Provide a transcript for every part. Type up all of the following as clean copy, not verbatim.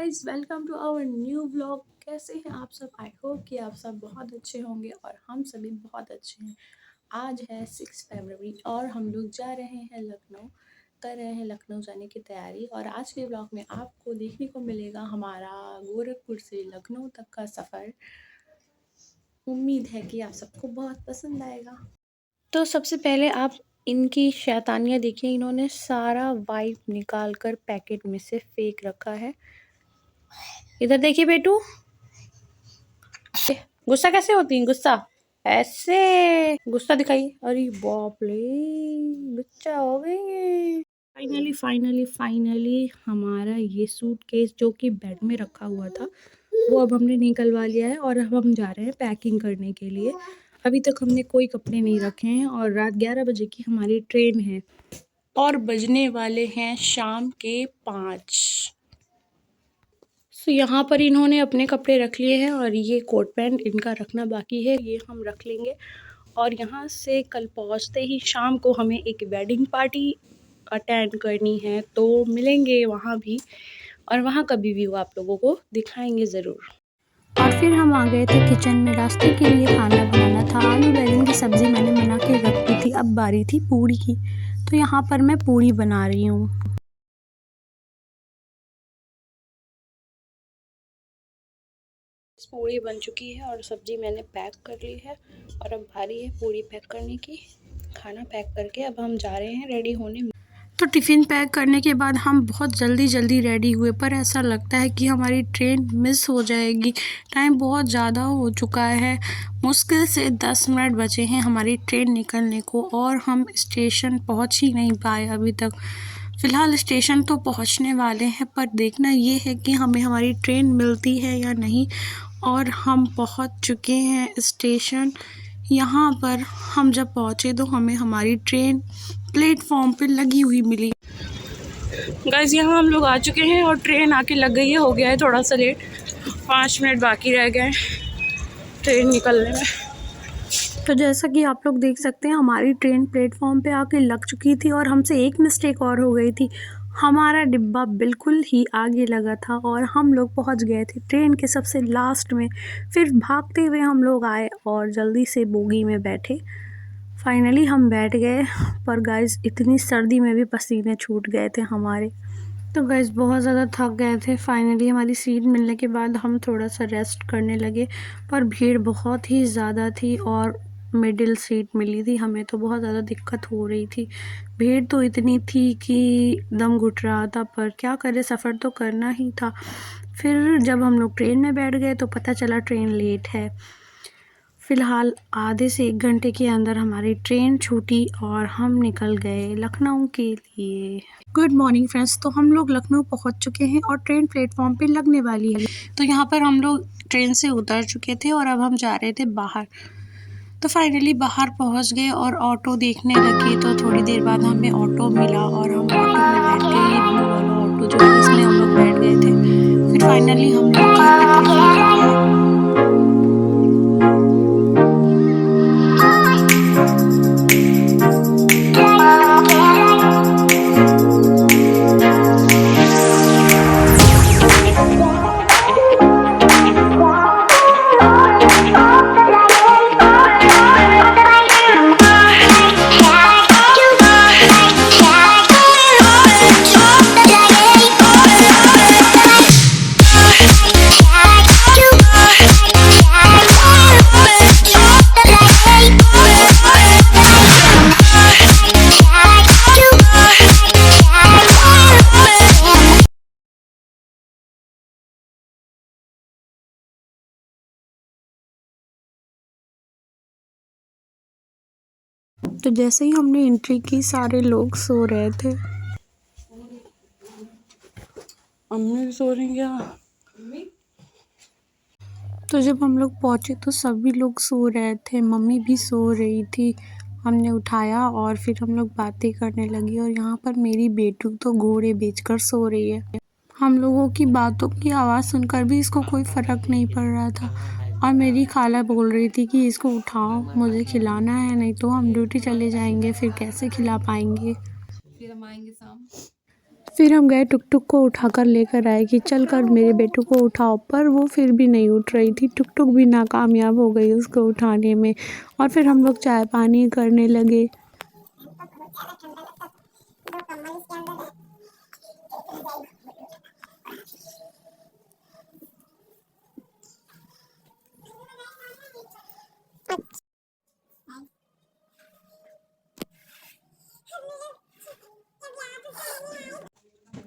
Guys, welcome to our new vlog. कैसे हैं आप सब? आई होप कि आप सब बहुत अच्छे होंगे और हम सभी बहुत अच्छे हैं। आज है 6 फरवरी और हम लोग जा रहे हैं लखनऊ, कर रहे हैं लखनऊ जाने की तैयारी। और आज के व्लॉग में आपको देखने को मिलेगा हमारा गोरखपुर से लखनऊ तक का सफ़र। उम्मीद है कि आप सबको बहुत पसंद आएगा। तो सबसे पहले आप इनकी शैतानियाँ देखिए। इन्होंने सारा वाइप निकाल कर पैकेट में से फेंक रखा है। इधर देखिए बेटू, गुस्सा कैसे होती है? गुस्सा ऐसे गुस्सा दिखाइए। अरे बाप रे, बच्चा हो गई है। फाइनली हमारा ये सूटकेस जो कि बेड में रखा हुआ था वो अब हमने निकलवा लिया है और अब हम जा रहे हैं पैकिंग करने के लिए। अभी तक हमने कोई कपड़े नहीं रखे हैं और रात 11 बजे की हमारी ट्रेन है और बजने वाले हैं शाम के 5। तो यहाँ पर इन्होंने अपने कपड़े रख लिए हैं और ये कोट पैंट इनका रखना बाकी है, ये हम रख लेंगे। और यहाँ से कल पहुँचते ही शाम को हमें एक वेडिंग पार्टी अटेंड करनी है, तो मिलेंगे वहाँ भी और वहाँ का भी व्यू आप लोगों को दिखाएंगे ज़रूर। और फिर हम आ गए थे किचन में। रास्ते के लिए खाना बनाना था। आलू बैंगन की सब्ज़ी मैंने बना के रख दी थी, अब बारी थी पूड़ी की। तो यहाँ पर मैं पूड़ी बना रही हूँ। पूड़ी बन चुकी है और सब्ज़ी मैंने पैक कर ली है और अब बारी है पूड़ी पैक करने की। खाना पैक करके अब हम जा रहे हैं रेडी होने। तो टिफ़िन पैक करने के बाद हम बहुत जल्दी रेडी हुए, पर ऐसा लगता है कि हमारी ट्रेन मिस हो जाएगी। टाइम बहुत ज़्यादा हो चुका है, मुश्किल से 10 मिनट बचे हैं हमारी ट्रेन निकलने को और हम स्टेशन पहुंच ही नहीं पाए अभी तक। फ़िलहाल स्टेशन तो पहुंचने वाले हैं, पर देखना ये है कि हमें हमारी ट्रेन मिलती है या नहीं। और हम पहुंच चुके हैं स्टेशन। यहाँ पर हम जब पहुँचे तो हमें हमारी ट्रेन प्लेटफॉर्म पे लगी हुई मिली। गाइस, यहाँ हम लोग आ चुके हैं और ट्रेन आके लग गई है। हो गया है थोड़ा सा लेट, 5 मिनट बाकी रह गए ट्रेन निकलने में। तो जैसा कि आप लोग देख सकते हैं हमारी ट्रेन प्लेटफॉर्म पे आके लग चुकी थी और हमसे एक मिस्टेक और हो गई थी। हमारा डिब्बा बिल्कुल ही आगे लगा था और हम लोग पहुंच गए थे ट्रेन के सबसे लास्ट में। फिर भागते हुए हम लोग आए और जल्दी से बोगी में बैठे। फाइनली हम बैठ गए, पर गाइस इतनी सर्दी में भी पसीने छूट गए थे हमारे। तो गाइस बहुत ज़्यादा थक गए थे। फाइनली हमारी सीट मिलने के बाद हम थोड़ा सा रेस्ट करने लगे, पर भीड़ बहुत ही ज़्यादा थी और मिडिल सीट मिली थी हमें, तो बहुत ज़्यादा दिक्कत हो रही थी। भीड़ तो इतनी थी कि दम घुट रहा था, पर क्या करें, सफ़र तो करना ही था। फिर जब हम लोग ट्रेन में बैठ गए तो पता चला ट्रेन लेट है। फ़िलहाल आधे से 1 घंटे के अंदर हमारी ट्रेन छूटी और हम निकल गए लखनऊ के लिए। Good morning friends. तो हम लोग लखनऊ पहुंच चुके हैं और ट्रेन प्लेटफॉर्म पे लगने वाली है। तो यहाँ पर हम लोग ट्रेन से उतर चुके थे और अब हम जा रहे थे बाहर। तो फाइनली बाहर पहुंच गए और ऑटो देखने लगे। तो थोड़ी देर बाद हमें ऑटो मिला और हम ऑटो में बैठ गए। ये ब्लू वाला ऑटो जो है इसमें हम लोग बैठ गए थे। फिर फाइनली हम लोग घर पे पहुँच गए। तो जैसे ही हमने एंट्री की सारे लोग सो रहे थे। अम्मी भी सो रही क्या? तो जब हम लोग पहुँचे तो सभी लोग सो रहे थे, मम्मी भी सो रही थी। हमने उठाया और फिर हम लोग बातें करने लगे और यहाँ पर मेरी बेटू तो घोड़े बेचकर सो रही है। हम लोगों की बातों की आवाज़ सुनकर भी इसको कोई फ़र्क नहीं पड़ रहा था और मेरी खाला बोल रही थी कि इसको उठाओ, मुझे खिलाना है, नहीं तो हम ड्यूटी चले जाएंगे, फिर कैसे खिला पाएंगे। फिर हम आएंगे शाम। फिर हम गए टुक टुक को उठाकर लेकर आए कि चल कर मेरे बेटू को उठाओ, पर वो फिर भी नहीं उठ रही थी। टुक टुक भी नाकामयाब हो गई उसको उठाने में। और फिर हम लोग चाय पानी करने लगे।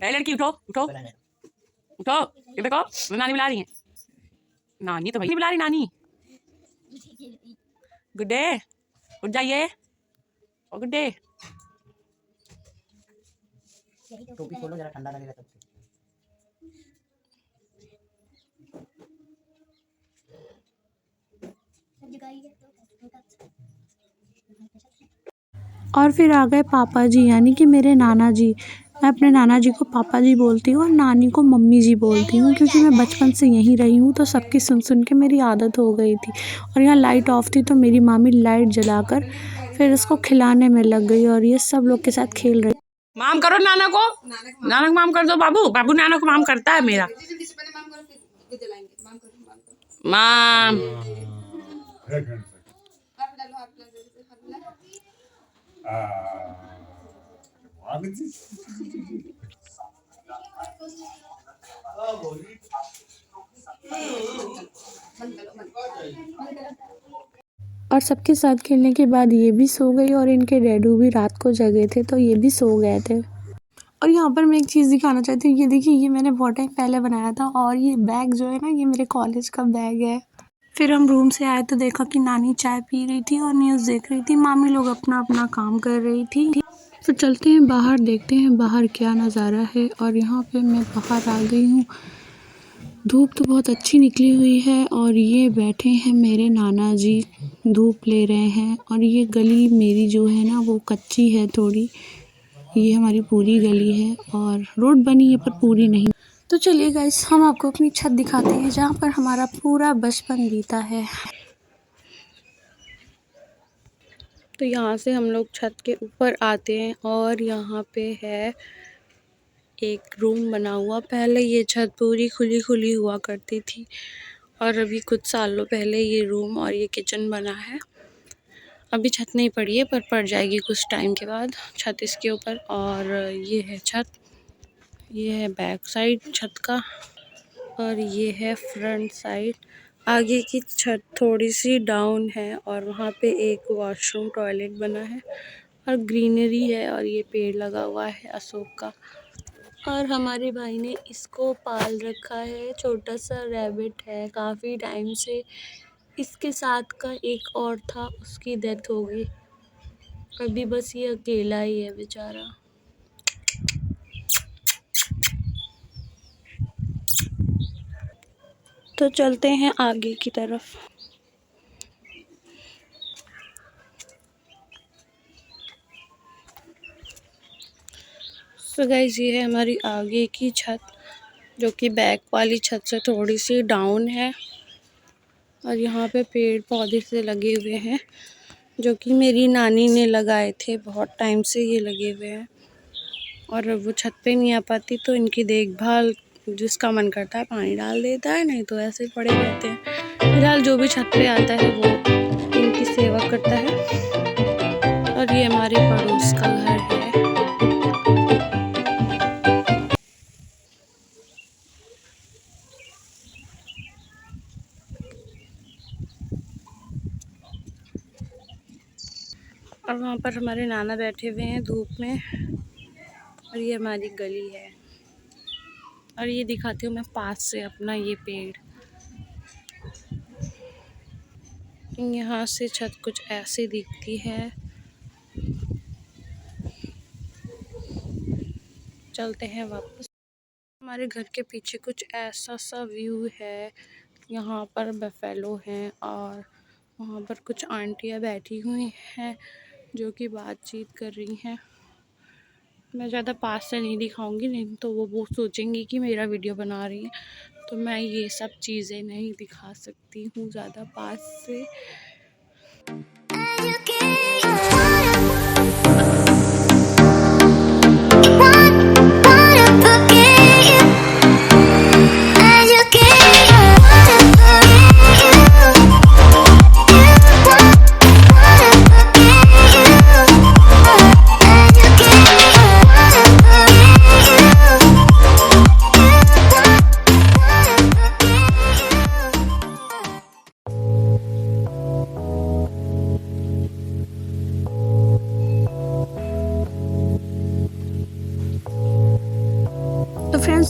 लड़की उठो उठो उठो, ये देखो नानी बुला रही है। नानी तो भाई नहीं बुला रही, नानी गुड डे, उठ जाइए ओ गुड डे। टोपी खोलो जरा, ठंडा लगेगा तब से। और फिर आ गए पापा जी, यानी कि मेरे नाना जी। मैं अपने नाना जी को पापा जी बोलती हूँ और नानी को मम्मी जी बोलती हूँ, क्योंकि मैं बचपन से यहीं रही हूँ तो सबकी सुन सुन के मेरी आदत हो गई थी। और यहाँ लाइट ऑफ थी तो मेरी मामी लाइट जलाकर फिर इसको खिलाने में लग गई और ये सब लोग के साथ खेल रही। माम करो नाना को, नाना को माम कर दो। बाबू बाबू नाना को माम करता है मेरा। माम और सबके साथ खेलने के बाद ये भी सो गई और इनके डैडू भी रात को जगे थे तो ये भी सो गए थे। और यहाँ पर मैं एक चीज़ दिखाना चाहती हूँ, ये देखिए, ये मैंने बहुत टाइम पहले बनाया था और ये बैग जो है ना, ये मेरे कॉलेज का बैग है। फिर हम रूम से आए तो देखा कि नानी चाय पी रही थी और न्यूज़ देख रही थी, मामी लोग अपना अपना काम कर रही थी। तो चलते हैं बाहर, देखते हैं बाहर क्या नज़ारा है। और यहाँ पे मैं बाहर आ गई हूँ, धूप तो बहुत अच्छी निकली हुई है और ये बैठे हैं मेरे नाना जी, धूप ले रहे हैं। और ये गली मेरी जो है ना वो कच्ची है थोड़ी, ये हमारी पूरी गली है और रोड बनी है पर पूरी नहीं। तो चलिए गाइस, हम आपको अपनी छत दिखाते हैं जहाँ पर हमारा पूरा बचपन बीता है। तो यहाँ से हम लोग छत के ऊपर आते हैं और यहाँ पे है एक रूम बना हुआ। पहले ये छत पूरी खुली खुली हुआ करती थी और अभी कुछ सालों पहले ये रूम और ये किचन बना है। अभी छत नहीं पड़ी है पर पड़ जाएगी कुछ टाइम के बाद छत इसके ऊपर। और ये है छत, ये है बैक साइड छत का और ये है फ्रंट साइड। आगे की छत थोड़ी सी डाउन है और वहाँ पे एक वॉशरूम टॉयलेट बना है और ग्रीनरी है और ये पेड़ लगा हुआ है अशोक का। और हमारे भाई ने इसको पाल रखा है, छोटा सा रैबिट है काफ़ी टाइम से। इसके साथ का एक और था, उसकी डेथ हो गई, अभी बस ये अकेला ही है बेचारा। तो चलते हैं आगे की तरफ। सो गाइस, ये है हमारी आगे की छत जो कि बैक वाली छत से थोड़ी सी डाउन है। और यहाँ पे पेड़ पौधे से लगे हुए हैं जो कि मेरी नानी ने लगाए थे, बहुत टाइम से ये लगे हुए हैं। और वो छत पे नहीं आ पाती तो इनकी देखभाल जिसका मन करता है पानी डाल देता है, नहीं तो ऐसे पड़े रहते हैं। फिलहाल जो भी छत पे आता है वो इनकी सेवा करता है। और ये हमारे पड़ोस का घर है। और वहाँ पर हमारे नाना बैठे हुए हैं धूप में। और ये हमारी गली है और ये दिखाती हूँ मैं पास से अपना ये पेड़। यहाँ से छत कुछ ऐसी दिखती है। चलते हैं वापस। हमारे घर के पीछे कुछ ऐसा सा व्यू है। यहाँ पर बफेलो हैं और वहाँ पर कुछ आंटियाँ बैठी हुई हैं जो कि बातचीत कर रही हैं। मैं ज़्यादा पास से नहीं दिखाऊंगी, नहीं तो वो सोचेंगी कि मेरा वीडियो बना रही है, तो मैं ये सब चीज़ें नहीं दिखा सकती हूँ ज़्यादा पास से।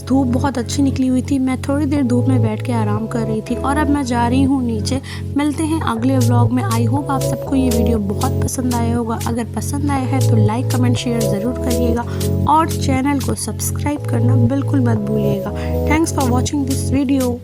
आज धूप बहुत अच्छी निकली हुई थी। मैं थोड़ी देर धूप में बैठ के आराम कर रही थी और अब मैं जा रही हूँ नीचे। मिलते हैं अगले व्लॉग में। आई होप आप सबको ये वीडियो बहुत पसंद आया होगा। अगर पसंद आया है तो लाइक कमेंट शेयर ज़रूर करिएगा और चैनल को सब्सक्राइब करना बिल्कुल मत भूलिएगा। Thanks for watching this video.